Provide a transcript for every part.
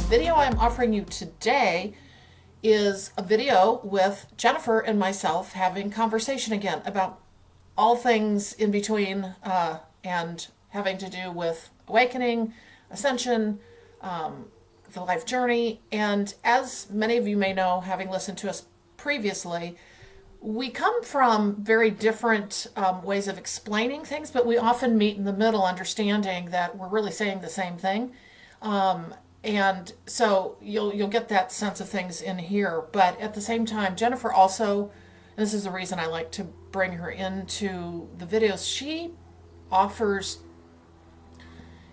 video I'm offering you today is a video with Jennifer and myself having conversation again about all things in between and having to do with awakening, ascension, the life journey. And as many of you may know, having listened to us previously, we come from very different ways of explaining things, but we often meet in the middle, understanding that we're really saying the same thing. And so you'll get that sense of things in here. But at the same time, Jennifer also, and this is the reason I like to bring her into the videos, she offers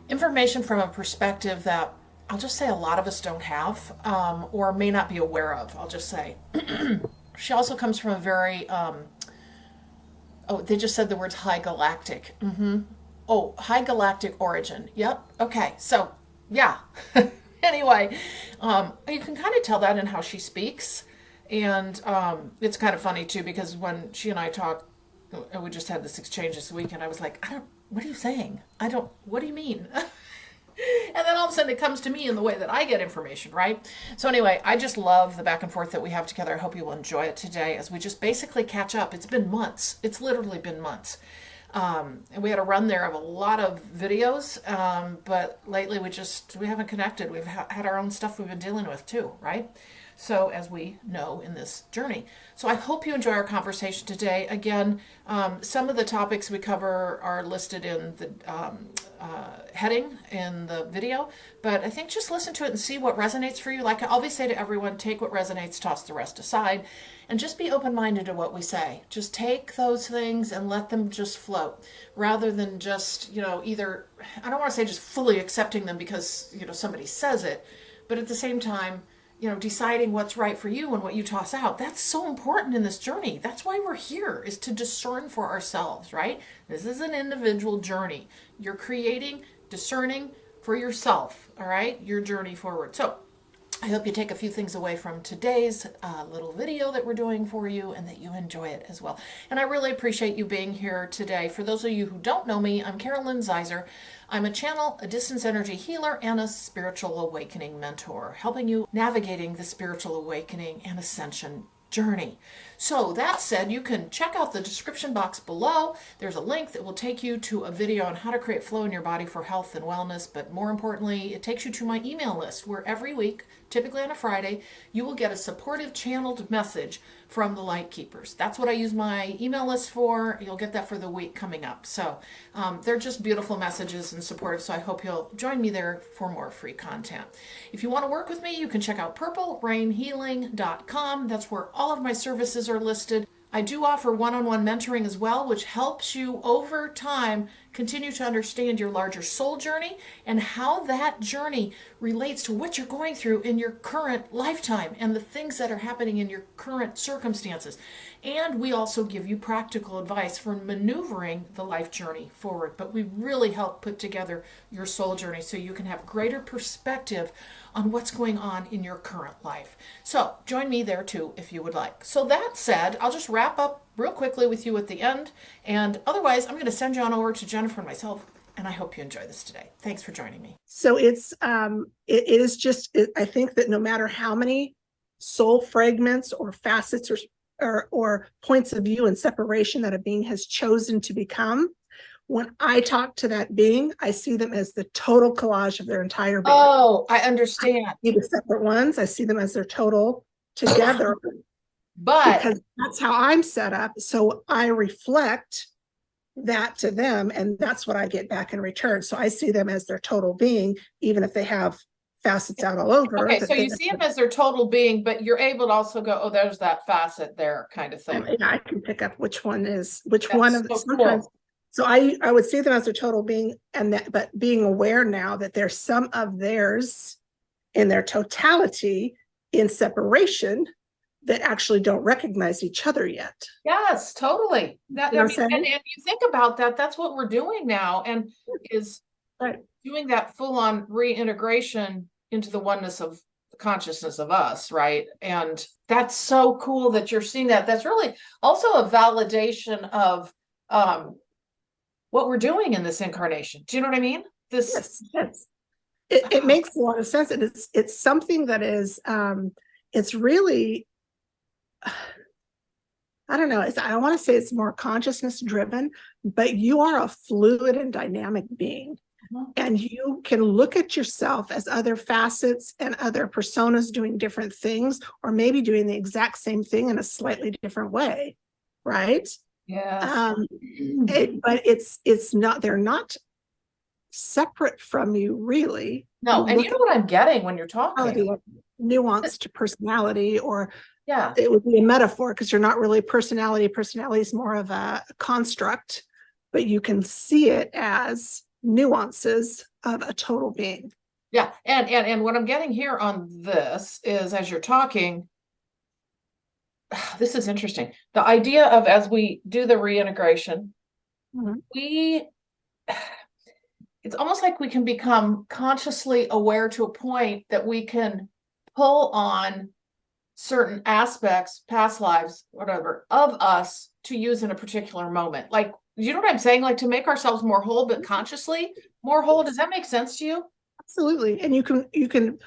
information from a perspective that I'll just say a lot of us don't have or may not be aware of, I'll just say. She also comes from a very, they just said the words high galactic. Oh, high galactic origin. Yep. Okay. So, yeah. Anyway, you can kind of tell that in how she speaks. And it's kind of funny, too, because when she and I talk, and we just had this exchange this week, and I was like, what are you saying? What do you mean? And then all of a sudden it comes to me in the way that I get information, right? So anyway, I just love the back and forth that we have together. I hope you will enjoy it today as we just basically catch up. It's been months. It's literally been months. And we had a run there of a lot of videos, but lately we haven't connected. We've had our own stuff we've been dealing with too, right? So as we know in this journey. So I hope you enjoy our conversation today. Again, some of the topics we cover are listed in the heading in the video, but I think just listen to it and see what resonates for you. Like I always say to everyone, take what resonates, toss the rest aside, and just be open-minded to what we say. Just take those things and let them just float rather than just, either, I don't want to say just fully accepting them because, somebody says it, but at the same time, deciding what's right for you and what you toss out. That's so important in this journey. That's why we're here, is to discern for ourselves, right? This is an individual journey. You're creating, discerning for yourself, all right? Your journey forward. So I hope you take a few things away from today's little video that we're doing for you and that you enjoy it as well. And I really appreciate you being here today. For those of you who don't know me, I'm Carolyn Zaiser. I'm a channel, a distance energy healer, and a spiritual awakening mentor, helping you navigating the spiritual awakening and ascension journey. So that said, you can check out the description box below. There's a link that will take you to a video on how to create flow in your body for health and wellness. But more importantly, it takes you to my email list where every week, typically on a Friday, you will get a supportive channeled message from the Light Keepers. That's what I use my email list for. You'll get that for the week coming up. So they're just beautiful messages and supportive. So I hope you'll join me there for more free content. If you want to work with me, you can check out purplerainhealing.com. That's where all of my services are listed. I do offer one-on-one mentoring as well, which helps you over time continue to understand your larger soul journey and how that journey relates to what you're going through in your current lifetime and the things that are happening in your current circumstances. And we also give you practical advice for maneuvering the life journey forward. But we really help put together your soul journey so you can have greater perspective on what's going on in your current life. So join me there too if you would like. So that said, I'll just wrap up real quickly with you at the end. And otherwise, I'm going to send you on over to Jennifer and myself. And I hope you enjoy this today. Thanks for joining me. So it is just, I think that no matter how many soul fragments or facets or points of view and separation that a being has chosen to become, when I talk to that being, I see them as the total collage of their entire being. Oh, I understand. I see the separate ones. I see them as their total together. But because that's how I'm set up. So I reflect that to them, and that's what I get back in return. So I see them as their total being, even if they have facets out all over. Okay, so you see them as their total being, but you're able to also go, oh, there's that facet there kind of thing. Yeah, I can pick up which one is That's one of the so sometimes. Cool. So I would see them as their total being, and that, but being aware now that there's some of theirs in their totality in separation that actually don't recognize each other yet. Yes, totally. That, You know and you think about that, that's what we're doing now, and is right. Doing that full-on reintegration into the oneness of the consciousness of us, right? And that's so cool that you're seeing that. That's really also a validation of what we're doing in this incarnation. Do you know what I mean? Yes. it makes a lot of sense. And it's something that is, it's really, I don't know, I don't want to say it's more consciousness driven, but you are a fluid and dynamic being. And you can look at yourself as other facets and other personas doing different things, or maybe doing the exact same thing in a slightly different way, right? Yes. But it's not, they're not separate from you, really. No, You and you look know what I'm getting when you're talking? at nuance to personality, or Yeah. it would be a metaphor, because you're not really personality. Personality is more of a construct, but you can see it as nuances of a total being. Yeah. And what I'm getting here on this is, as you're talking, this is interesting. The idea of, as we do the reintegration, we it's almost like we can become consciously aware to a point that we can pull on certain aspects, past lives, whatever, of us to use in a particular moment. Like, you know what I'm saying? Like, to make ourselves more whole, but consciously more whole. Does that make sense to you? Absolutely. And you can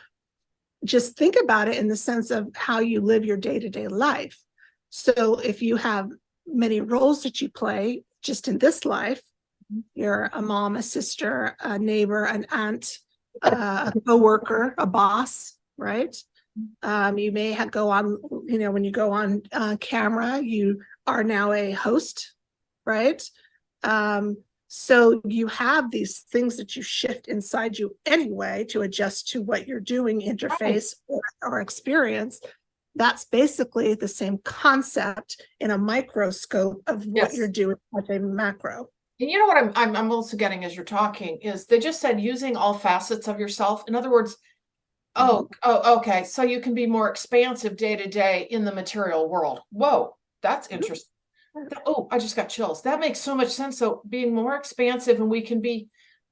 just think about it in the sense of how you live your day-to-day life. So if you have many roles that you play just in this life, you're a mom, a sister, a neighbor, an aunt, a coworker, a boss, right? You may have go on, when you go on camera, you are now a host, right? So you have these things that you shift inside you anyway to adjust to what you're doing, interface or experience. That's basically the same concept in a microscope of what you're doing at a macro. And you know what I'm also getting as you're talking is, they just said using all facets of yourself. In other words, okay. So you can be more expansive day to day in the material world. Whoa, that's interesting. Oh, I just got chills. That makes so much sense. So being more expansive, and we can be,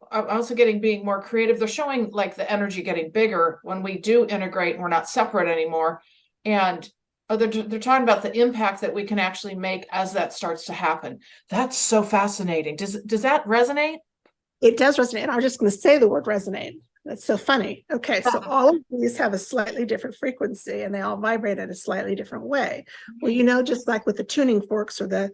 I'm also getting being more creative. They're showing like the energy getting bigger when we do integrate and we're not separate anymore. And they're talking about the impact that we can actually make as that starts to happen. That's so fascinating. Does that resonate? It does resonate. And I was just going to say the word resonate. That's so funny. Okay, so all of these have a slightly different frequency, and they all vibrate in a slightly different way. Well, just like with the tuning forks or the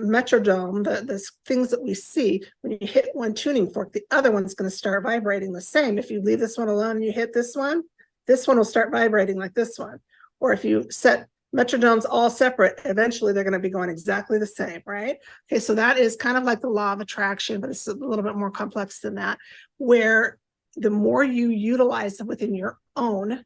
metronome, the things that we see, when you hit one tuning fork, the other one's going to start vibrating the same. If you leave this one alone and you hit this one will start vibrating like this one. Or if you set metronomes all separate, eventually they're going to be going exactly the same, right? Okay, so that is kind of like the law of attraction, but it's a little bit more complex than that, where the more you utilize within your own,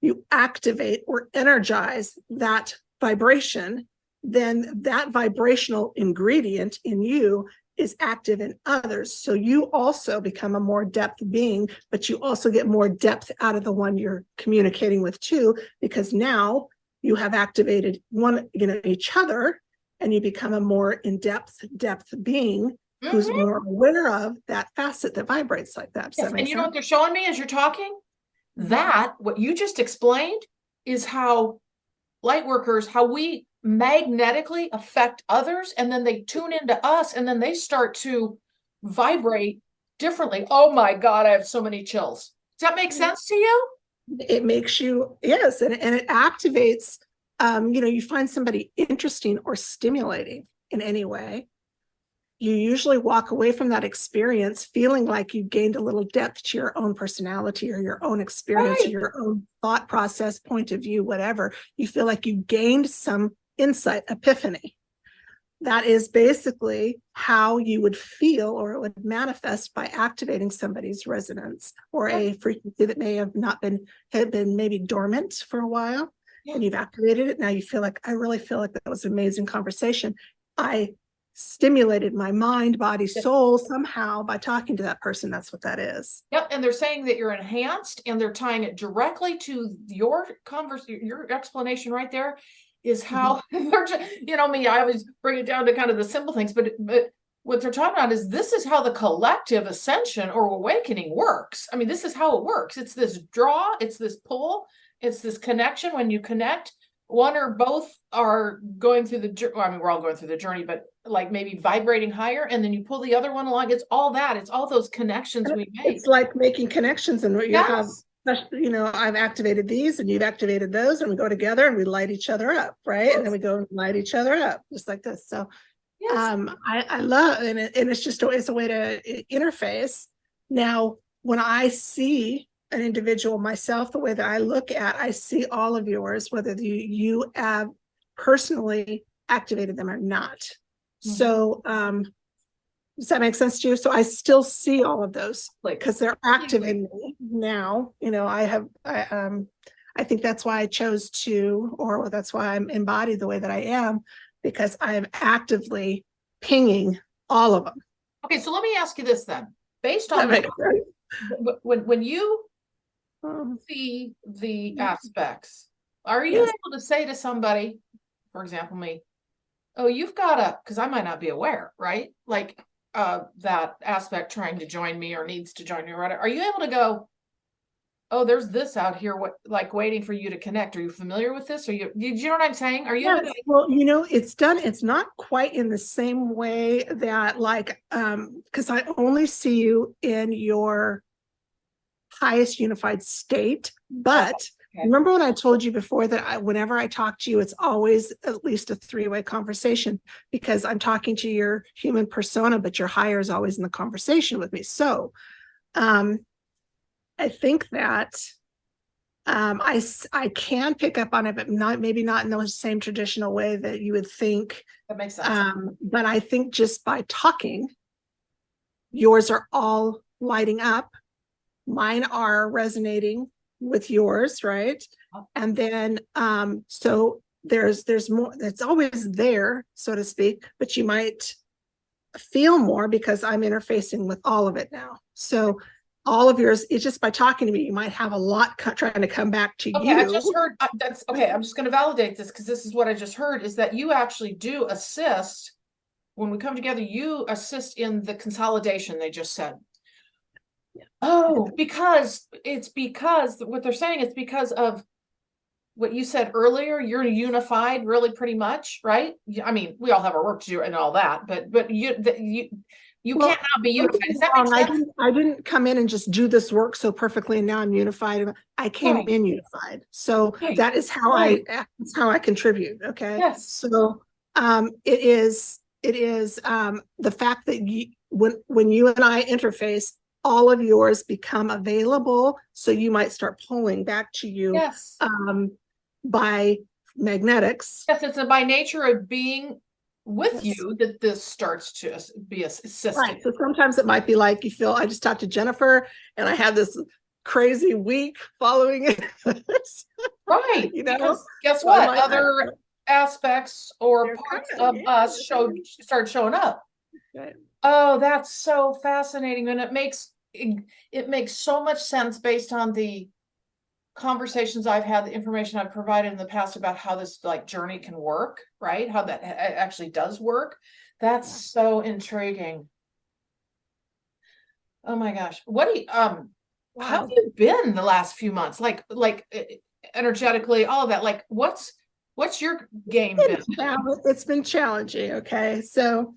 you activate or energize that vibration, then that vibrational ingredient in you is active in others. So you also become a more depth being, but you also get more depth out of the one you're communicating with too, because now you have activated each other, and you become a more in-depth being who's more aware of that facet that vibrates like that. Yes, and you know what they're showing me as you're talking? That, what you just explained, is how light workers, how we magnetically affect others, and then they tune into us, and then they start to vibrate differently. Oh my God, I have so many chills. Does that make sense to you? It makes you, yes, and it activates, you find somebody interesting or stimulating in any way, you usually walk away from that experience feeling like you gained a little depth to your own personality or your own experience, or your own thought process, point of view, whatever. You feel like you gained some insight, epiphany. That is basically how you would feel, or it would manifest by activating somebody's resonance or a frequency that may have had been maybe dormant for a while, and you've activated it. Now you feel like, I really feel like that was an amazing conversation. I stimulated my mind, body, soul somehow by talking to that person. That's what that is. Yep. And they're saying that you're enhanced, and they're tying it directly to your your explanation right there is how they're just, me, I always bring it down to kind of the simple things, but what they're talking about is, this is how the collective ascension or awakening works. I mean, this is how it works. It's this draw, it's this pull, it's this connection. When you connect, one or both are going through the, well, I mean, we're all going through the journey, but like maybe vibrating higher, and then you pull the other one along. It's all that. It's all those connections we make. It's like making connections, and you have, Yes. you know, I've activated these and you've activated those, and we go together and we light each other up, right? Yes. And then we go and light each other up, just like this. So Yes. I love, and it's just it's a way to interface. Now, when I see an individual myself, the way that I look at, I see all of yours, whether you have personally activated them or not. Mm-hmm. So does that make sense to you? So I still see all of those because they're active in me now. You know, I think that's why I chose to, or that's why I'm embodied the way that I am, because I'm actively pinging all of them. Okay, so let me ask you this then. Based on when you see the aspects, are you able to say to somebody, for example, me, oh, you've got to, because I might not be aware, right? Like that aspect trying to join me or needs to join me, right? Are you able to go, oh, there's this out here, what, like waiting for you to connect? Are you familiar with this? Or you know what I'm saying? Are you able to? Well, you know, it's not quite in the same way that, like, because I only see you in your highest unified state, but remember when I told you before that whenever I talk to you, it's always at least a three-way conversation, because I'm talking to your human persona, but your higher is always in the conversation with me. So I think that I can pick up on it, but maybe not in the same traditional way that you would think. That makes sense. But I think just by talking, yours are all lighting up. Mine are resonating with yours, right? And then so there's more that's always there, so to speak, but you might feel more because I'm interfacing with all of it now. So all of yours, it's just by talking to me, you might have a lot trying to come back to you. I just heard that's okay. I'm just going to validate this because this is what I just heard, is that you actually do assist when we come together. You assist in the consolidation they just said. Oh, because what they're saying, it's because of what you said earlier. You're unified, really, pretty much, right? I mean, we all have our work to do and all that, but you can't not be unified. Does that make sense? I didn't come in and just do this work so perfectly and now I'm unified. I came in unified. So that is how that's how I contribute. Okay. Yes. So it is the fact that when you and I interface, all of yours become available. So you might start pulling back to you. Yes. By magnetics. Yes, it's by nature of being with you that this starts to be assisted. Right. So sometimes it might be like you feel, I just talked to Jennifer and I had this crazy week following it. Right. You know, because guess what? Other aspects or parts of us start showing up. Right. Oh, that's so fascinating. And it makes so much sense based on the conversations I've had, the information I've provided in the past about how this like journey can work, right? How that actually does work. That's so intriguing. Oh my gosh. What do you, how have you been the last few months? Like energetically, all of that. Like what's your game been? It's been challenging. Okay. So,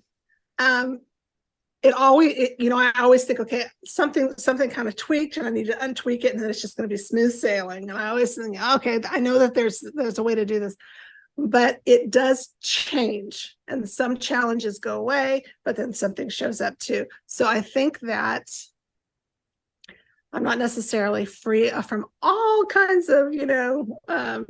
I always think, okay, something kind of tweaked and I need to untweak it and then it's just going to be smooth sailing. And I always think, okay, I know that there's a way to do this, but it does change and some challenges go away, but then something shows up too. So I think that I'm not necessarily free from all kinds of,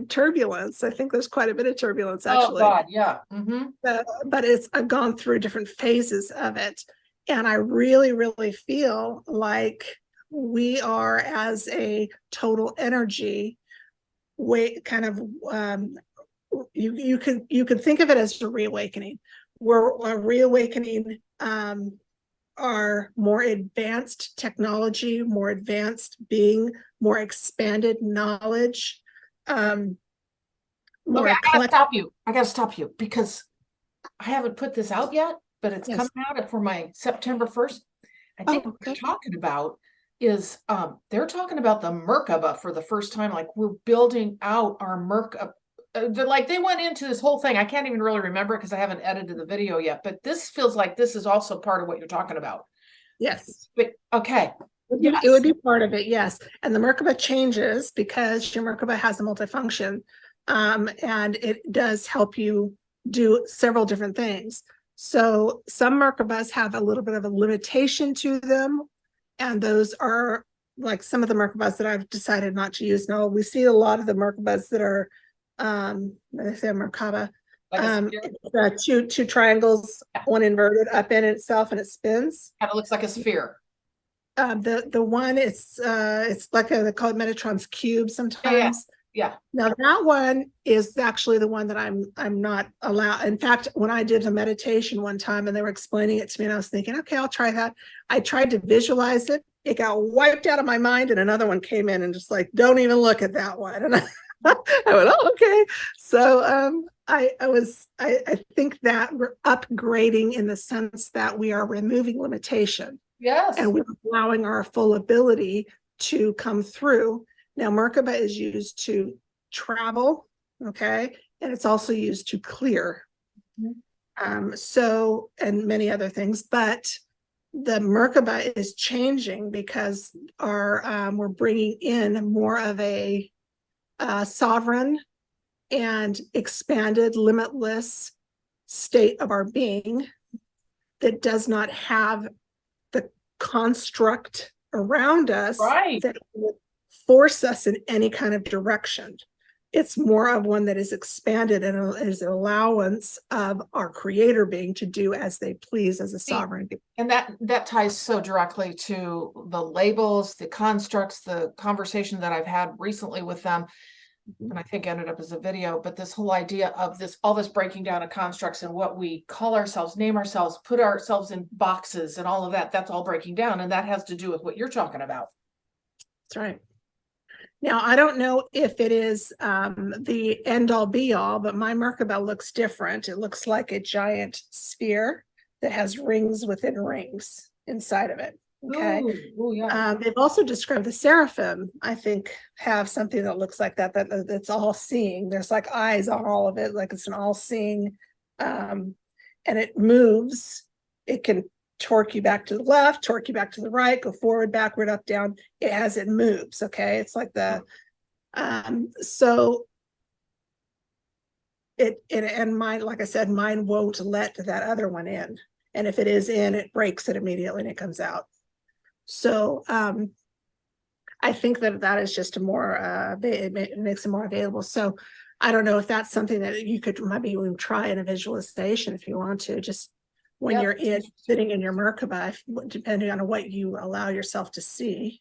turbulence. I think there's quite a bit of turbulence actually. Oh God, yeah. Mm-hmm. But I've gone through different phases of it. And I really, really feel like we are, as a total energy, kind of you can think of it as a reawakening. We're reawakening our more advanced technology, more advanced being, more expanded knowledge. Okay, I gotta stop you because I haven't put this out yet. But it's coming out for my September 1st. I think what they're talking about is they're talking about the merkabah for the first time. Like we're building out our like they went into this whole thing. I can't even really remember because I haven't edited the video yet, but this feels like this is also part of what you're talking about. Yes. But okay. It would be part of it, yes. And the merkabah changes because your merkabah has a multifunction, and it does help you do several different things. So some merkabahs have a little bit of a limitation to them, and those are like some of the merkabahs that I've decided not to use. Now we see a lot of the merkabahs that are, they say merkabah, two triangles, one inverted up in itself, and it spins. Kind of looks like a sphere. The one it's like they call it Metatron's cube sometimes. Yeah. Now that one is actually the one that I'm not allowed. In fact, when I did a meditation one time and they were explaining it to me, and I was thinking, okay, I'll try that. I tried to visualize it. It got wiped out of my mind, and another one came in and just like, don't even look at that one. And I went, oh, okay. So I think that we're upgrading in the sense that we are removing limitation. Yes. And we're allowing our full ability to come through. Now, merkabah is used to travel, okay? And it's also used to clear. So, and many other things, but the merkabah is changing because we're bringing in more of a sovereign and expanded, limitless state of our being that does not have the construct around us that would force us in any kind of direction. It's more of one that is expanded and is an allowance of our creator being to do as they please as a sovereign. And that ties so directly to the labels, the constructs, the conversation that I've had recently with them. And I think ended up as a video, but this whole idea of all this breaking down of constructs and what we call ourselves, name ourselves, put ourselves in boxes and all of that, that's all breaking down. And that has to do with what you're talking about. That's right. Now, I don't know if it is the end all be all, but my merkabah looks different. It looks like a giant sphere that has rings within rings inside of it. Okay. Ooh, yeah. They've also described the seraphim, I think, have something that looks like that's all seeing. There's like eyes on all of it, like it's an all seeing, and it moves. It can torque you back to the left, torque you back to the right, go forward, backward, up, down. It moves. Okay. It's like so and mine, like I said, mine won't let that other one in. And if it is in, it breaks it immediately and it comes out. So I think that is just a more it makes it more available. So I don't know if that's something that you could maybe even try in a visualization if you want to, just when you're sitting in your merkabah, depending on what you allow yourself to see.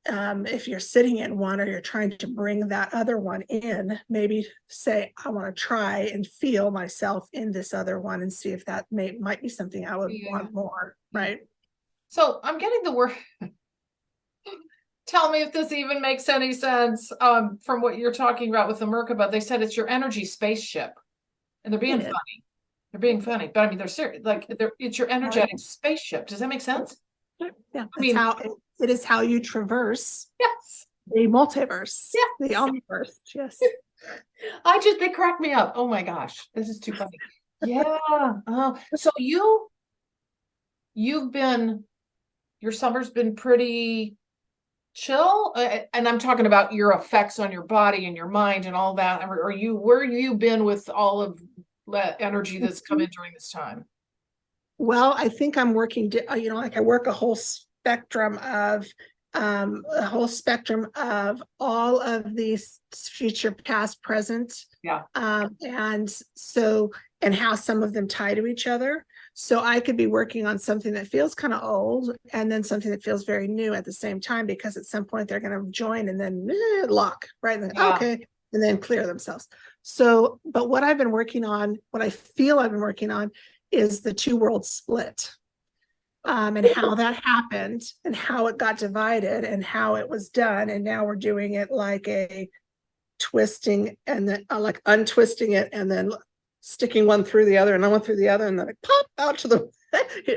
If you're sitting in one or you're trying to bring that other one in, maybe say, I want to try and feel myself in this other one and see if that might be something I would want more, right? So I'm getting the word. Tell me if this even makes any sense from what you're talking about with the merkabah. They said it's your energy spaceship, and they're being funny. They're being funny, but I mean they're serious. Like it's your energetic spaceship. Does that make sense? Yeah, I mean, it is how you traverse. Yes. The multiverse. Yes. The omniverse. Yes. They crack me up. Oh my gosh, this is too funny. Yeah. So you've been. Your summer's been pretty chill, and I'm talking about your effects on your body and your mind and all that. Where you been with all of that energy that's come in during this time? Well, I think I'm working, like I work a whole spectrum of all of these future, past, present. Yeah. And how some of them tie to each other. So I could be working on something that feels kind of old and then something that feels very new at the same time, because at some point they're going to join and then lock, right? And then, okay. And then clear themselves. So, but what I've been working on, what I feel I've been working on is the two worlds split, and how that happened and how it got divided and how it was done. And now we're doing it like a twisting and then like untwisting it and then sticking one through the other and then one through the other, and then it pop out to the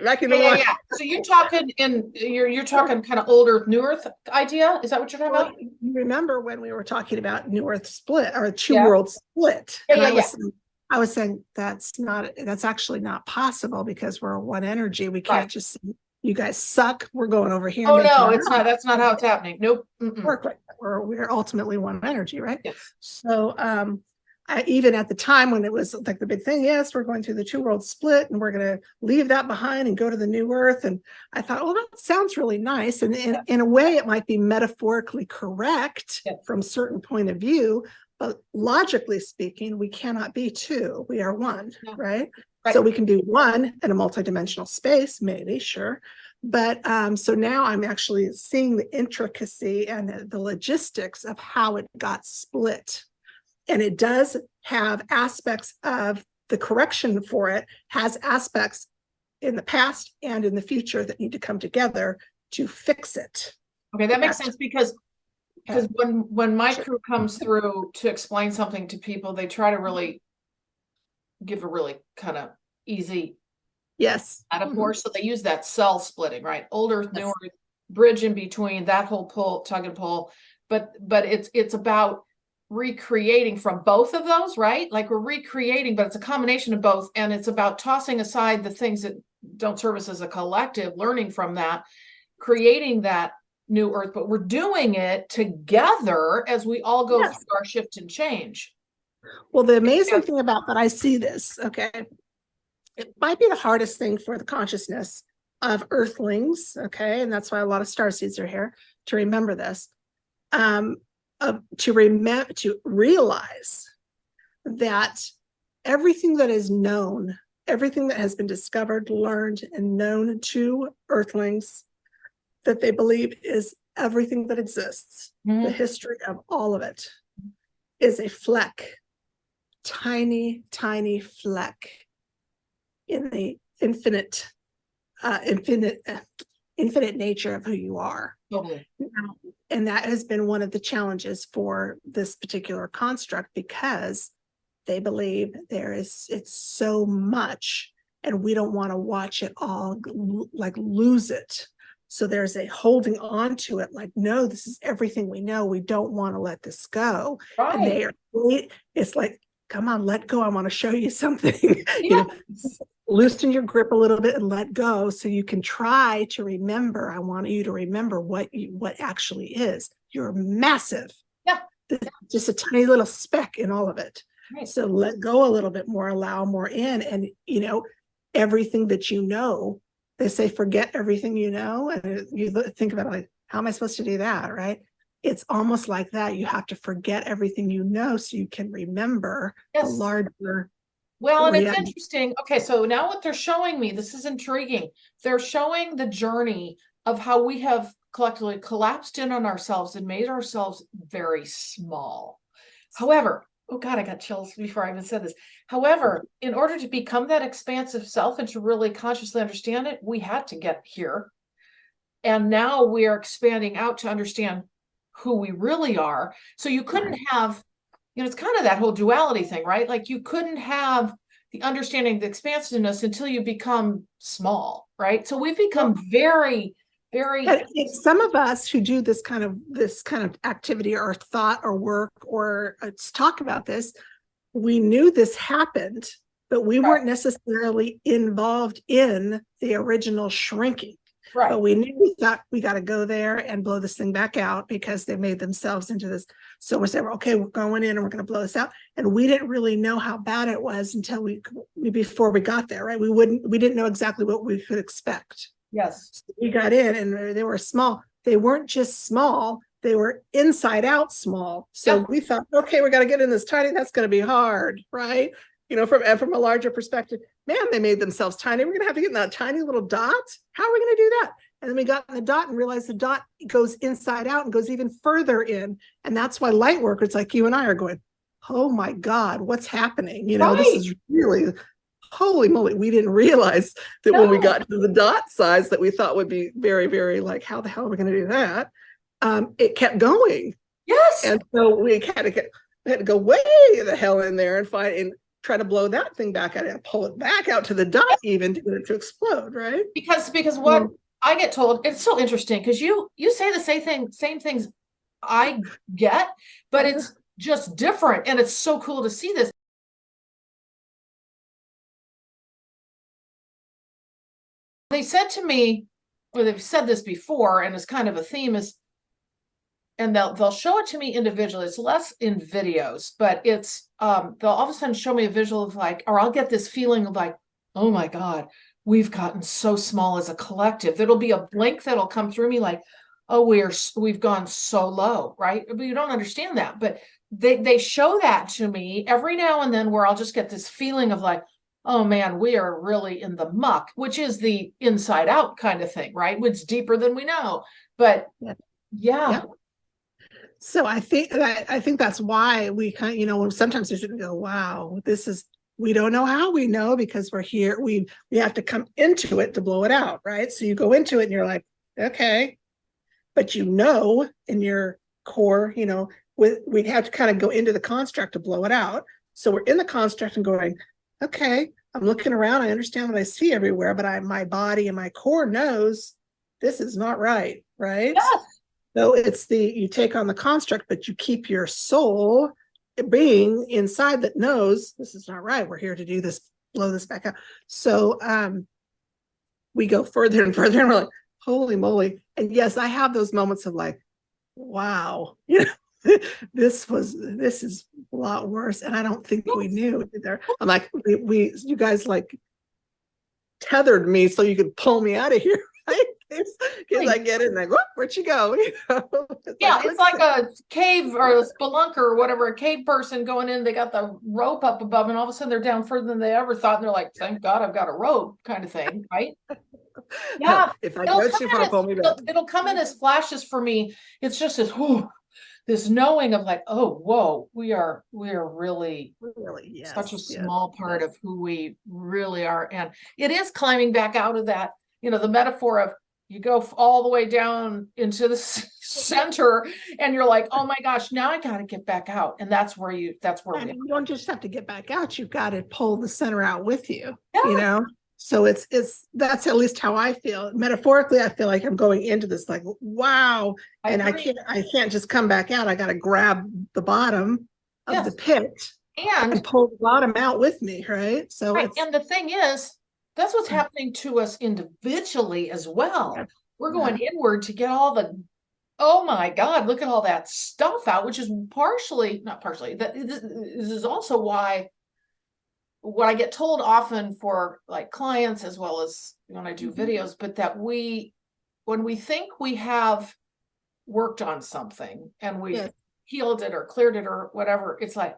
back into one. Yeah. So you're talking you're talking kind of old Earth, new Earth idea. Is that what you're talking about? You remember when we were talking about New Earth split or two Yeah. world split? Yeah, And yeah, I was saying that's actually not possible because we're one energy. We can't Right. just say, you guys suck. We're going over here. Oh making no, it it's not. That's not how it's happening. Nope. work like that. We're ultimately one energy, right? Yes. So even at the time when it was like the big thing, yes, we're going through the two world split and we're going to leave that behind and go to the new earth. And I thought, well, that sounds really nice. And in a way, it might be metaphorically correct from a certain point of view, but logically speaking, we cannot be two. We are one, right? So we can be one in a multidimensional space, maybe, sure. But so now I'm actually seeing the intricacy and the logistics of how it got split. And it does have aspects of the correction for it, has aspects in the past and in the future that need to come together to fix it. Okay, that makes sense because when my crew comes through to explain something to people, they try to really give a really kind of easy metaphor. So they use that cell splitting, right? Old Earth, new Earth, bridge in between, that whole pull, tug and pull. But it's about recreating from both of those, right? Like we're recreating, but it's a combination of both. And it's about tossing aside the things that don't serve us as a collective, learning from that, creating that new earth, but we're doing it together as we all go through our shift and change. Well, the amazing thing about that, I see this, okay, it might be the hardest thing for the consciousness of earthlings, okay, and that's why a lot of starseeds are here, to remember this. To realize that everything that is known, everything that has been discovered, learned, and known to earthlings, that they believe is everything that exists, the history of all of it, is a fleck, tiny, tiny fleck in the infinite nature of who you are. Totally. And that has been one of the challenges for this particular construct, because they believe it's so much and we don't want to watch it all, like lose it. So there's a holding on to it, like, no, this is everything we know. We don't want to let this go. Right. And it's like, come on, let go. I want to show you something. You know, loosen your grip a little bit and let go so you can try to remember. I want you to remember what actually is. You're massive. Yeah. Just a tiny little speck in all of it. Right. So let go a little bit more, allow more in. And, you know, everything that you know, they say, forget everything you know. And you think about it like, how am I supposed to do that? Right. It's almost like that. You have to forget everything you know so you can remember the larger. Well, and it's interesting. Okay, so now what they're showing me, this is intriguing. They're showing the journey of how we have collectively collapsed in on ourselves and made ourselves very small. However, oh God, I got chills before I even said this. However, in order to become that expansive self and to really consciously understand it, we had to get here. And now we are expanding out to understand who we really are. So you couldn't have, you know, it's kind of that whole duality thing, right? Like you couldn't have the understanding of the expansiveness until you become small, right? So we've become very, very. Some of us who do this kind of activity or thought or work or talk about this, we knew this happened, but we weren't necessarily involved in the original shrinking. Right. But we thought we got to go there and blow this thing back out because they made themselves into this. So we said, okay, we're going in and we're going to blow this out. And we didn't really know how bad it was until before we got there, right? We didn't know exactly what we could expect. Yes. So we got in and they were small. They weren't just small. They were inside out small. So we thought, okay, we got to get in this tiny, that's going to be hard, right? You know, from a larger perspective, man, they made themselves tiny. We're going to have to get in that tiny little dot. How are we going to do that? And then we got in the dot and realized the dot goes inside out and goes even further in. And that's why light workers like you and I are going, oh my God, what's happening? You know, this is really, holy moly. We didn't realize that when we got to the dot size that we thought would be very, very like, how the hell are we going to do that? It kept going. Yes. And so we had to go way the hell in there and find, try to blow that thing back out and pull it back out to the dot even to get it to explode, right? Because what I get told, it's so interesting because you say the same things I get, but it's just different, and it's so cool to see this. They said to me, or they've said this before, and it's kind of a theme, is, and they'll show it to me individually. It's less in videos, but it's they'll all of a sudden show me a visual of like, or I'll get this feeling of like, oh my God, we've gotten so small as a collective. There'll be a blink that'll come through me like, oh, we've gone so low, right? But you don't understand that. But they show that to me every now and then, where I'll just get this feeling of like, oh man, we are really in the muck, which is the inside out kind of thing, right? It's deeper than we know. But yeah. So I think that's why we kind of, you know, when sometimes we should go, wow, we don't know how we know, because we're here. We have to come into it to blow it out, right? So you go into it and you're like, okay, but you know, in your core, you know, we have to kind of go into the construct to blow it out. So we're in the construct and going, okay, I'm looking around. I understand what I see everywhere, but my body and my core knows this is not right, right? Yes. So it's you take on the construct, but you keep your soul being inside that knows this is not right. We're here to do this, blow this back out. So we go further and further, and we're like, holy moly. And yes, I have those moments of like, wow, you know, this is a lot worse. And I don't think we knew either. I'm like, you guys like tethered me so you could pull me out of here, right? Because I get it and I go, where'd you go? You know? It's like a cave or a spelunker or whatever, a cave person going in, they got the rope up above, and all of a sudden they're down further than they ever thought, and they're like, thank God I've got a rope, kind of thing, right? Yeah. If I go too far, pull me back. It'll come in as flashes for me. It's just this knowing of like, oh, whoa, we are really such a small part of who we really are. And it is climbing back out of that, you know, the metaphor of you go all the way down into the center and you're like, oh my gosh, now I got to get back out. And that's where you don't just have to get back out. You've got to pull the center out with you, you know? So that's at least how I feel. Metaphorically, I feel like I'm going into this like, wow. And I can't just come back out. I got to grab the bottom of the pit and pull the bottom out with me. Right. So and the thing is, that's what's happening to us individually as well. Yeah. We're going inward to get all the, oh my God, look at all that stuff out, which is not partially, this is also why what I get told often for like clients as well as when I do videos, but that when we think we have worked on something and we healed it or cleared it or whatever, it's like,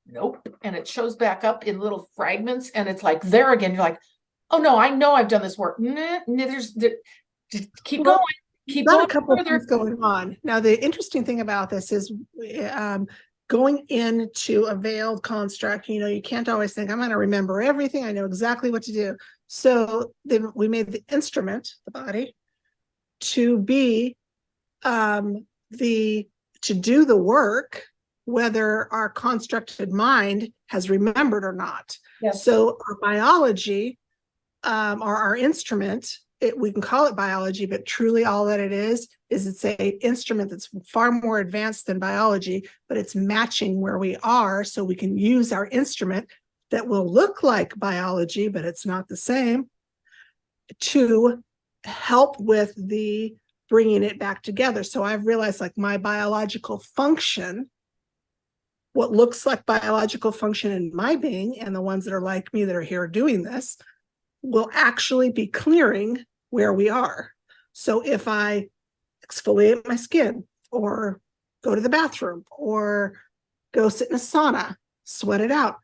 nope. And it shows back up in little fragments and it's like there again. You're like, oh no, I know I've done this work. Just keep going. Keep going. A couple of things going on. Now, the interesting thing about this is going into a veiled construct, you know, you can't always think, I'm going to remember everything. I know exactly what to do. So then we made the instrument, the body, to be to do the work, whether our constructed mind has remembered or not. Yes. So our biology, or our instrument, we can call it biology, but truly all that it is it's a instrument that's far more advanced than biology, but it's matching where we are, so we can use our instrument that will look like biology, but it's not the same, to help with the bringing it back together. So I've realized like my biological function, what looks like biological function in my being, and the ones that are like me that are here doing this, will actually be clearing where we are. So if I exfoliate my skin, or go to the bathroom, or go sit in a sauna, sweat it out,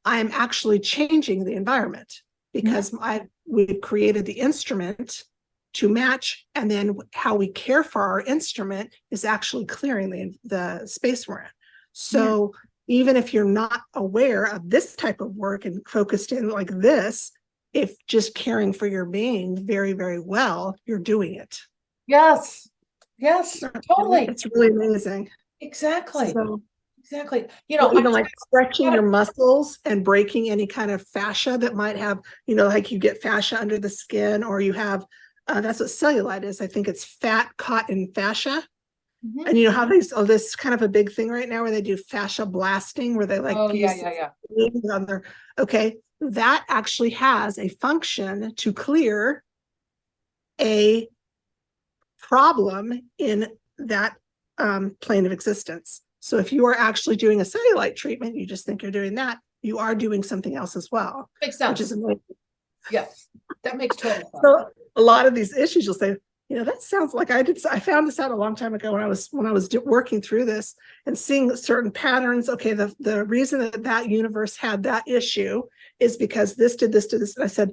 I'm actually changing the environment, because we've created the instrument to match, and then how we care for our instrument is actually clearing the space we're in. So even if you're not aware of this type of work and focused in like this, if just caring for your being very, very well, you're doing it. Yes, totally. It's really amazing. Exactly. So Exactly. You Or know, even like stretching your muscles and breaking any kind of fascia that might have, like you get fascia under the skin, or you have, that's what cellulite is. I think it's fat caught in fascia. Mhm. And you know how this kind of a big thing right now where they do fascia blasting, where they like Oh, yeah, use yeah, yeah. on their, okay, that actually has a function to clear a problem in that plane of existence. So if you are actually doing a cellulite treatment, you just think you're doing that, you are doing something else as well, Makes which is sense. amazing. Yes, that makes total sense. So a lot of these issues, you'll say, that sounds like I found this out a long time ago when I was working through this and seeing certain patterns. Okay, the reason that universe had that issue is because this did this to this. And I said,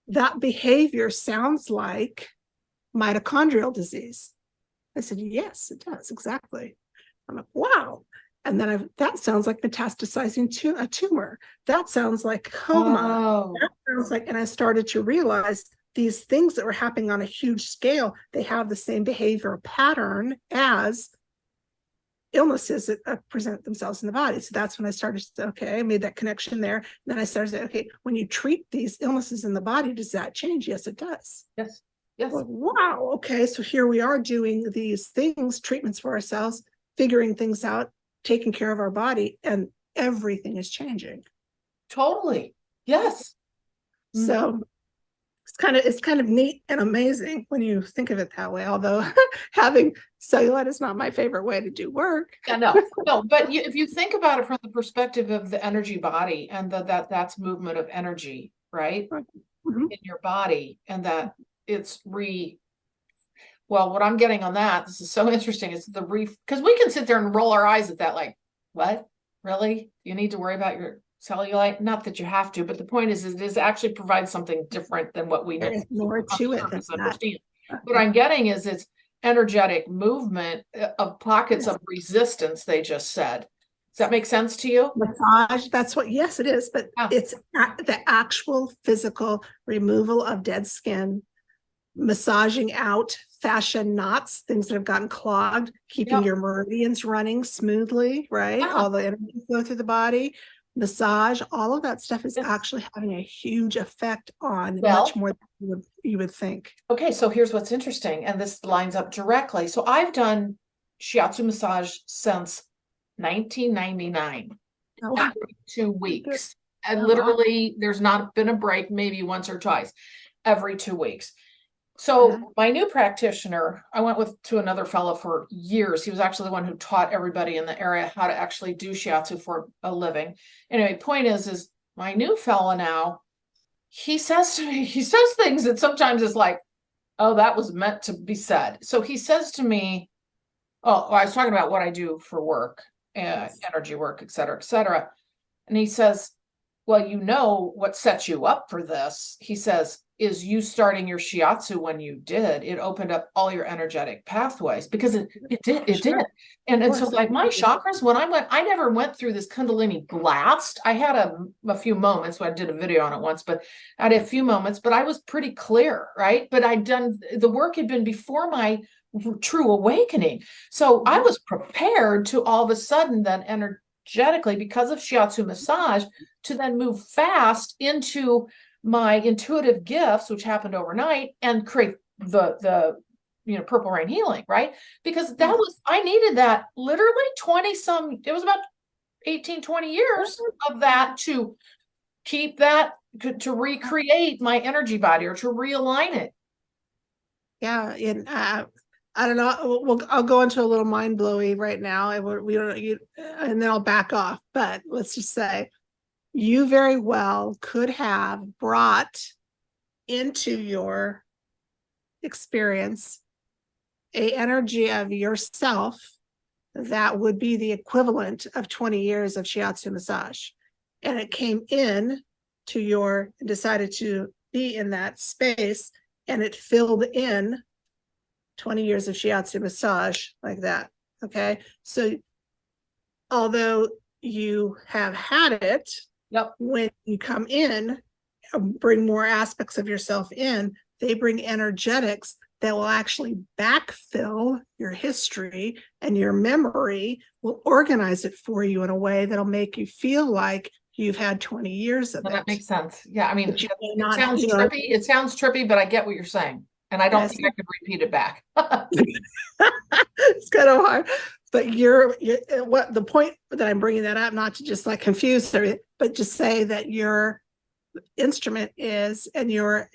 that behavior sounds like mitochondrial disease. I said, yes, it does, exactly. I'm like, wow. And then that sounds like metastasizing to a tumor. That sounds like coma. Oh, That sounds like, and I started to realize these things that were happening on a huge scale, they have the same behavioral pattern as illnesses that present themselves in the body. So that's when I started to say, okay, I made that connection there. And then I started to say, okay, when you treat these illnesses in the body, does that change? Yes, it does. yes, yes. Well, wow, okay, so here we are doing these things, treatments for ourselves, figuring things out, taking care of our body, and everything is changing. Totally. Yes. So it's kind of neat and amazing when you think of it that way. Although having cellulite is not my favorite way to do work. Yeah, no, but if you think about it from the perspective of the energy body and that's movement of energy, right? Mhm. In your body, and that it's well, what I'm getting on that, this is so interesting, is because we can sit there and roll our eyes at that, like, what? Really? You need to worry about your cellulite? Not that you have to, but the point is it is actually provides something different than what we There is more to it than that. understand. What I'm getting is it's energetic movement of pockets of resistance, they just said. Does that make sense to you? Massage, that's what, yes, it is, but Yeah. it's the actual physical removal of dead skin, massaging out fascia knots, things that have gotten clogged, keeping your meridians running smoothly, right? Yeah. All the energy go through the body, massage, all of that stuff is actually having a huge effect on much more than you would think. Okay, so here's what's interesting, and this lines up directly. So I've done shiatsu massage since 1999, Oh, wow. every 2 weeks. And Oh, literally, there's not been a break, maybe once or twice, every 2 weeks. So my new practitioner, I went to another fellow for years. He was actually the one who taught everybody in the area how to actually do shiatsu for a living. Anyway, point is my new fellow now, he says to me, he says things that sometimes is like, oh, that was meant to be said. So he says to me, oh, I was talking about what I do for work, energy work, et cetera, et cetera. And he says, well, you know what set you up for this, he says, is you starting your shiatsu when you did. It opened up all your energetic pathways because it did. And so like my chakras, when I never went through this Kundalini blast. I had a few moments when I did a video on it once, but I had a few moments, but I was pretty clear, right? But I'd done the work had been before my true awakening. So I was prepared to all of a sudden then energetically, because of shiatsu massage, to then move fast into my intuitive gifts, which happened overnight, and create the purple rain healing, right? Because that was, I needed that literally 20 some, it was about 18, 20 years of that to keep that, to recreate my energy body or to realign it. Yeah, and I don't know. I'll go into a little mind blowy right now, and we don't. And then I'll back off. But let's just say, you very well could have brought into your experience a energy of yourself that would be the equivalent of 20 years of shiatsu massage, and it came in to decided to be in that space, and it filled in 20 years of shiatsu massage like that. Okay. So although you have had it, when you come in, bring more aspects of yourself in, they bring energetics that will actually backfill your history, and your memory will organize it for you in a way that'll make you feel like you've had 20 years of Well, it. that makes sense. Yeah, I mean, But you may it not, sounds you know, trippy. It sounds trippy, but I get what you're saying. And I don't Yes. think I could repeat it back. it's kind of hard. But you're what the point that I'm bringing that up, not to just like confuse everything, but just say that your instrument is, and your,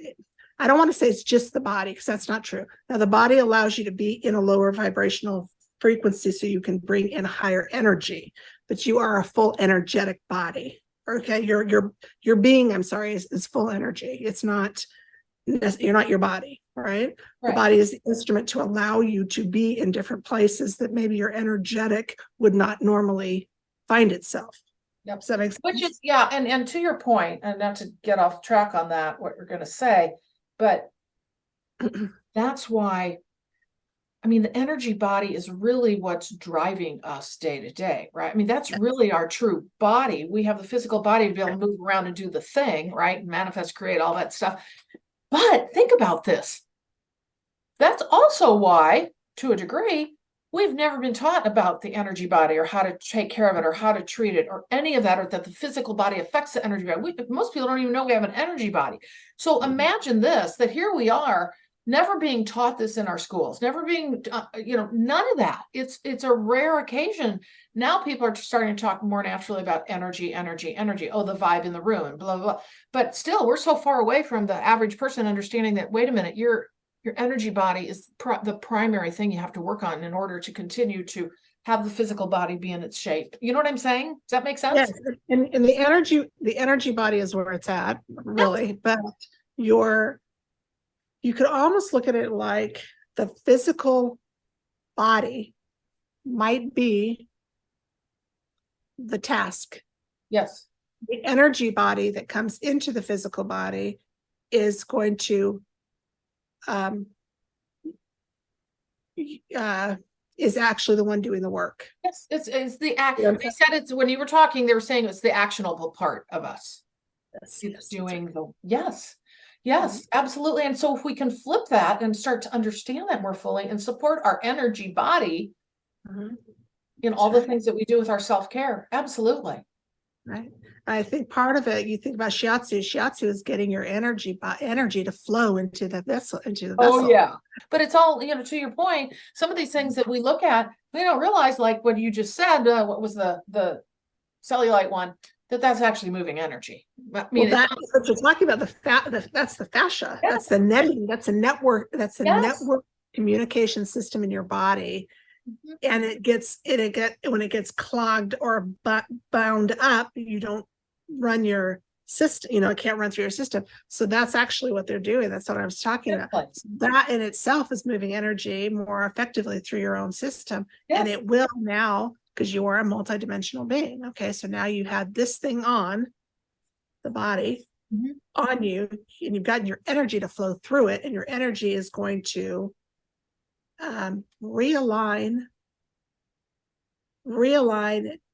I don't want to say it's just the body, because that's not true. Now, the body allows you to be in a lower vibrational frequency so you can bring in higher energy, but you are a full energetic body. Okay, your being, I'm sorry, is full energy. It's not, you're not your body, right? The Right. body is the instrument to allow you to be in different places that maybe your energetic would not normally find itself. Yep. Does that make sense? Which is, yeah, and to your point, and not to get off track on that, what you're going to say, but that's why, I mean, the energy body is really what's driving us day to day, right? I mean, that's really our true body. We have the physical body to be able to move around and do the thing, right? Manifest, create, all that stuff. But think about this. That's also why, to a degree, we've never been taught about the energy body, or how to take care of it, or how to treat it, or any of that, or that the physical body affects the energy body. Most people don't even know we have an energy body. So imagine this, that here we are, never being taught this in our schools, never being, none of that. It's a rare occasion. Now people are starting to talk more naturally about energy. Oh, the vibe in the room, blah, blah, blah. But still, we're so far away from the average person understanding that, wait a minute, your energy body is the primary thing you have to work on in order to continue to have the physical body be in its shape. You know what I'm saying? Does that make sense? Yes, and the energy body is where it's at, really. Yes. But you could almost look at it like the physical body might be the task. Yes. The energy body that comes into the physical body is going to is actually the one doing the work. Yes, it's the act. They said it's, when you were talking, they were saying it's the actionable part of us. Yes, it's yes, doing the, yes, absolutely. And so if we can flip that and start to understand that more fully and support our energy body in all the things that we do with our self-care, absolutely. Right. I think part of it, you think about shiatsu. Shiatsu is getting your energy to flow into the vessel, Oh yeah. But it's all, to your point, some of these things that we look at, we don't realize, like what you just said, what was the cellulite one, that's actually moving energy. I mean, well, that's what you're talking about. That's the fascia. Yes. That's the netting. That's a network. That's a network communication system in your body. And when it gets clogged or bound up, you don't run your system, it can't run through your system. So that's actually what they're doing. That's what I was talking about. So that in itself is moving energy more effectively through your own system. Yes. And it will now, because you are a multidimensional being. Okay, so now you have this thing on the body, on you, and you've gotten your energy to flow through it, and your energy is going to realign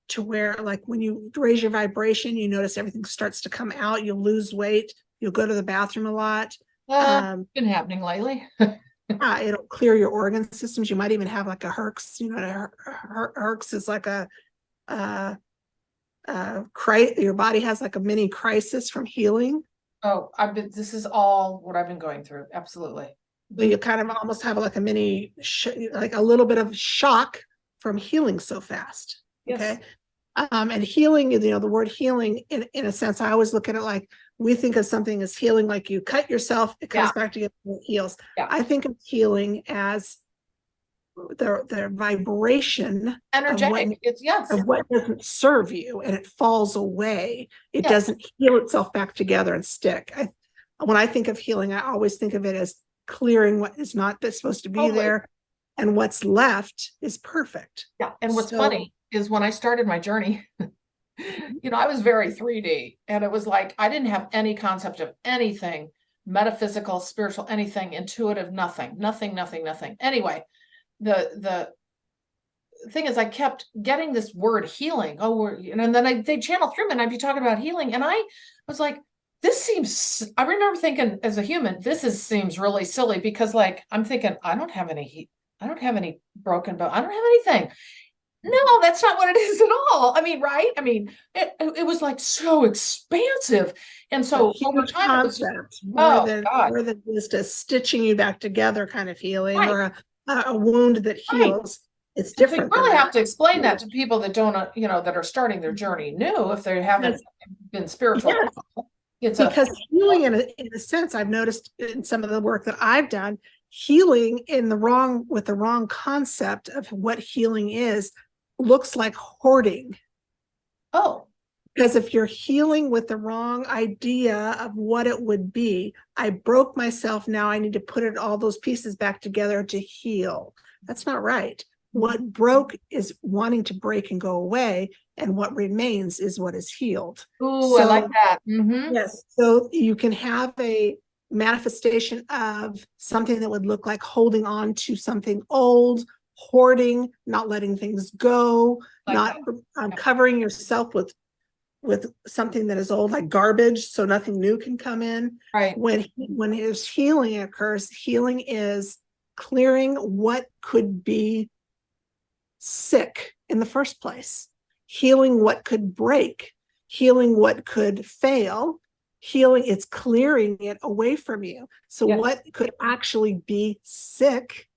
to where, like, when you raise your vibration, you notice everything starts to come out. You'll lose weight. You'll go to the bathroom a lot. Been happening lately. It'll clear your organ systems. You might even have like a Herx. Herx is like your body has like a mini crisis from healing. Oh, this is all what I've been going through. Absolutely. So you kind of almost have like a mini, like a little bit of shock from healing so fast. Yes. Okay. And healing, the word healing, in a sense, I always look at it like, we think of something as healing, like you cut yourself, it comes back together and it heals. Yeah. I think of healing as the vibration, energetic, of what doesn't serve you, and it falls away. It doesn't heal itself back together and stick. When I think of healing, I always think of it as clearing what is not supposed to be there, and what's left is perfect. Yeah. And what's funny is, when I started my journey, I was very 3D, and it was like, I didn't have any concept of anything metaphysical, spiritual, anything, intuitive, nothing. Anyway, the thing is, I kept getting this word healing. And then they channel through me, and I'd be talking about healing. And I was like, this seems, I remember thinking as a human, seems really silly because like, I'm thinking, I don't have any heat. I don't have any broken bone. I don't have anything. No, that's not what it is at all. I mean, right? I mean, it was like so expansive. And A so over huge time, it was just, concept oh God, more than just a stitching you back together kind of healing, right, or a wound that right. heals. It's And so you different than really have that. to explain that to people that don't, that are starting their journey new, if they haven't Yes, been spiritual. yes, It's a, because healing in a sense, I've noticed in some of the work that I've done, healing with the wrong concept of what healing is looks like hoarding. oh, Because if you're healing with the wrong idea of what it would be, I broke myself, now I need to put all those pieces back together to heal. That's not right. What broke is wanting to break and go away, and what remains is what is healed. ooh, I like So, that. Mm-hmm. yes, so you can have a manifestation of something that would look like holding on to something old, hoarding, not letting things go, Like not that. Yeah. covering yourself with something that is old, like garbage, so nothing new can come in. Right. When his healing occurs, healing is clearing what could be sick in the first place, healing what could break, healing what could fail, healing, it's clearing it away from you. So Yes. what could actually be sick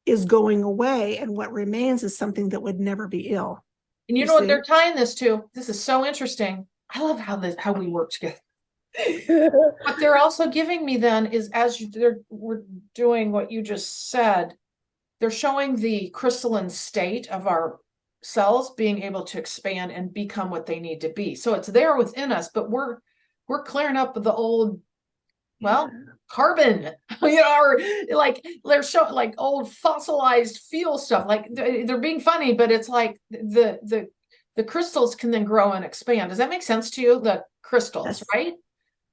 is going away, and what remains is something that would never be ill. And you You know what see? they're tying this to? This is so interesting. I love how we work together. What they're also giving me then is we're doing what you just said, they're showing the crystalline state of our cells being able to expand and become what they need to be. So it's there within us, but we're clearing up the old, well, carbon, or like they're showing like old fossilized fuel stuff. Like they're being funny, but it's like the crystals can then grow and expand. Does that make sense to you? The crystals, Yes. right?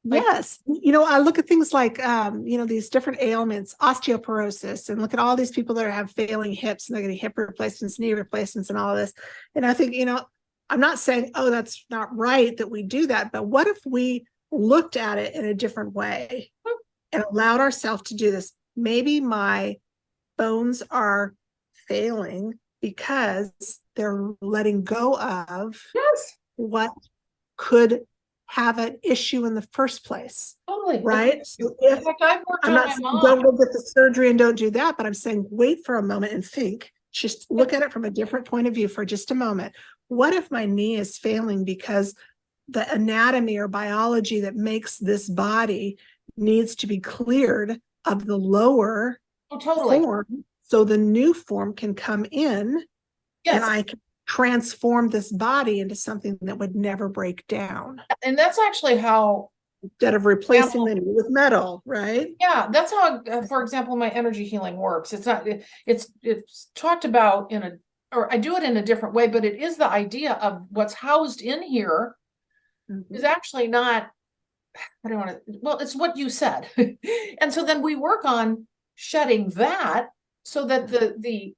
Like, Yes. I look at things like, these different ailments, osteoporosis, and look at all these people that have failing hips and they're getting hip replacements, knee replacements, and all of this. And I think, I'm not saying, oh, that's not right that we do that, but what if we looked at it in a different way and allowed ourselves to do this? Maybe my bones are failing because they're letting go of yes, what could have an issue in the first place, totally. right? So In if fact, I've worked I'm on not my saying mom. don't go get the surgery and don't do that, but I'm saying wait for a moment and think. Just look at it from a different point of view for just a moment. What if my knee is failing because the anatomy or biology that makes this body needs to be cleared of the lower Oh, totally. form so the new form can come in, and Yes. I can transform this body into something that would never break down And that's actually how, instead of replacing the knee with metal, right? yeah, that's how, for example, my energy healing works. It's not, it's talked about or I do it in a different way, but it is the idea of what's housed in here is actually not, I don't want to, well, it's what you said. And so then we work on shedding that so that the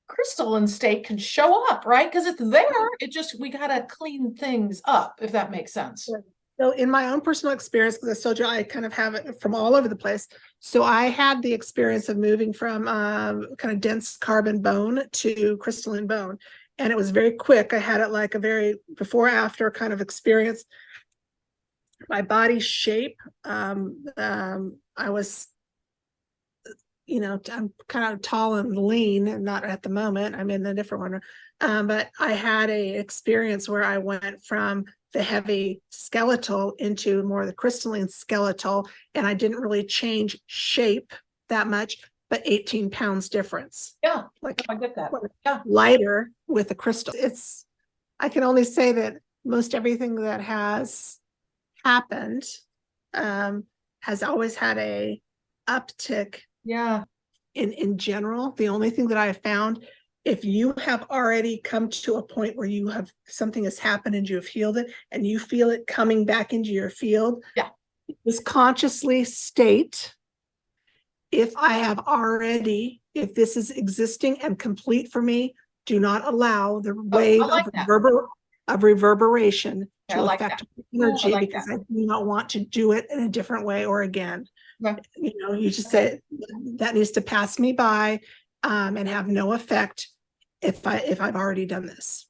crystalline state can show up, right? Because it's there. We got to clean things up, if that makes sense. So in my own personal experience, because I told you I kind of have it from all over the place. So I had the experience of moving from kind of dense carbon bone to crystalline bone. And it was very quick. I had it like a very before after kind of experience. My body shape, I was, I'm kind of tall and lean, and not at the moment. I'm in a different one. But I had a experience where I went from the heavy skeletal into more of the crystalline skeletal, and I didn't really change shape that much, but 18 pounds difference. Yeah, like I get that. Yeah, lighter with the crystal. I can only say that most everything that has happened has always had a uptick. yeah. In general, the only thing that I have found, if you have already come to a point where something has happened and you have healed it and you feel it coming back into your field, Yeah. just consciously state, if this is existing and complete for me, do not allow the wave of of reverberation Yeah, I to like affect that. energy, I like because that. I do not want to do it in a different way or again. Okay. You know, you just Okay. say that needs to pass me by, and have no effect if I've already done this.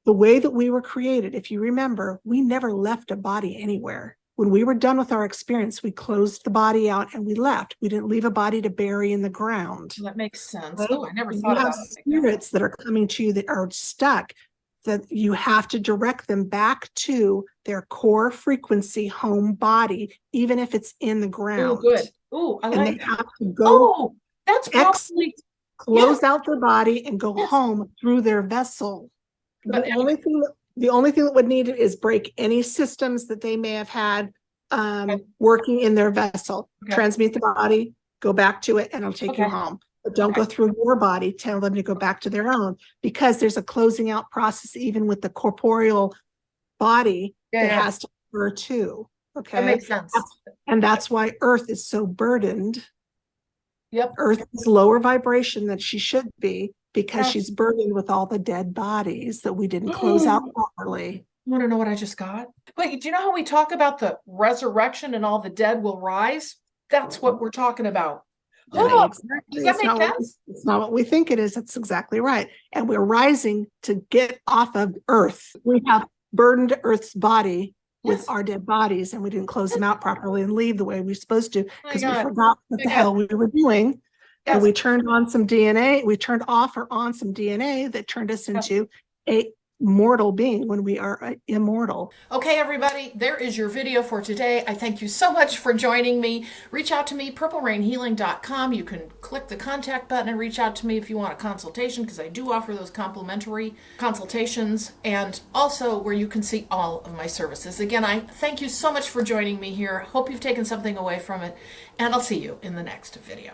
The way that we were created, if you remember, we never left a body anywhere. When we were done with our experience, we closed the body out and we left. We didn't leave a body to bury in the ground. That makes sense. Right? Oh, I never You thought have about it like that. spirits that are coming to you that are stuck, that you have to direct them back to their core frequency home body, even if it's in the Oh, ground. good. Oh, I And they like that. have to go Oh, that's X, probably, close out their body and go yes. home through their vessel. But The only thing that would need it is break any systems that they may have had okay. working in their vessel. Okay. Transmute the body, go back to it, and it'll take you Okay. home. But don't Okay. go through your body. Tell them to go back to their own, because there's a closing out process even with the corporeal body that Yeah. has to occur too. That Okay. makes sense. And that's why Earth is so burdened. Yep. Earth is lower vibration than she should be, because Yes. she's burdened with all the dead bodies that we didn't close out properly. You want to know what I just got? Wait, do you know how we talk about the resurrection and all the dead will rise? That's what we're talking about. Oh, Exactly. does that make sense? It's not what we think it is. That's exactly right. And we're rising to get off of Earth. We have burdened Earth's body with Yes. our dead bodies, and we didn't close them out properly and leave the way we're supposed to, because we God. forgot what the hell we were doing. And Yes. we turned on some DNA. We turned off or on some DNA that turned us into a mortal being when we are immortal. Okay, everybody, there is your video for today. I thank you so much for joining me. Reach out to me, purplerainhealing.com. You can click the contact button and reach out to me if you want a consultation, because I do offer those complimentary consultations, and also where you can see all of my services. Again, I thank you so much for joining me here. Hope you've taken something away from it, and I'll see you in the next video.